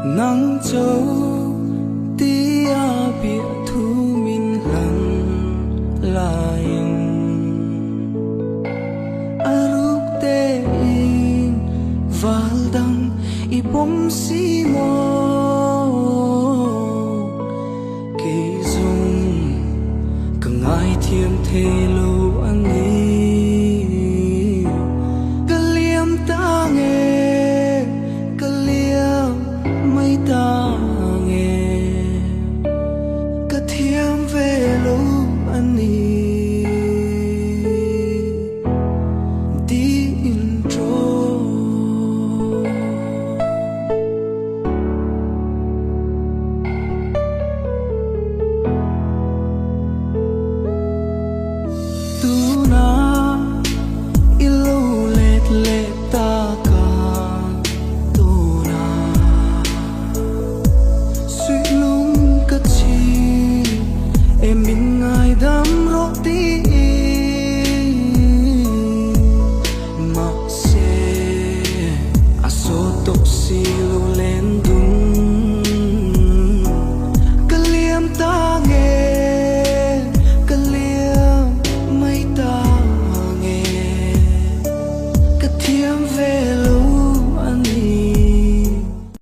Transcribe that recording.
nắng châu tia bịa thu min hẳn lại aruk te in valdang ibom si mo kỳ dung càng ai thiêm thế lâu anh cả liêm ta nghe cả liêm mây ta nghe cả thiêm về lâu anh đi intro tu na ilo let let ta ka tu na suy lung ka chi em min ngai dam ro ti ma se aso tok si lo len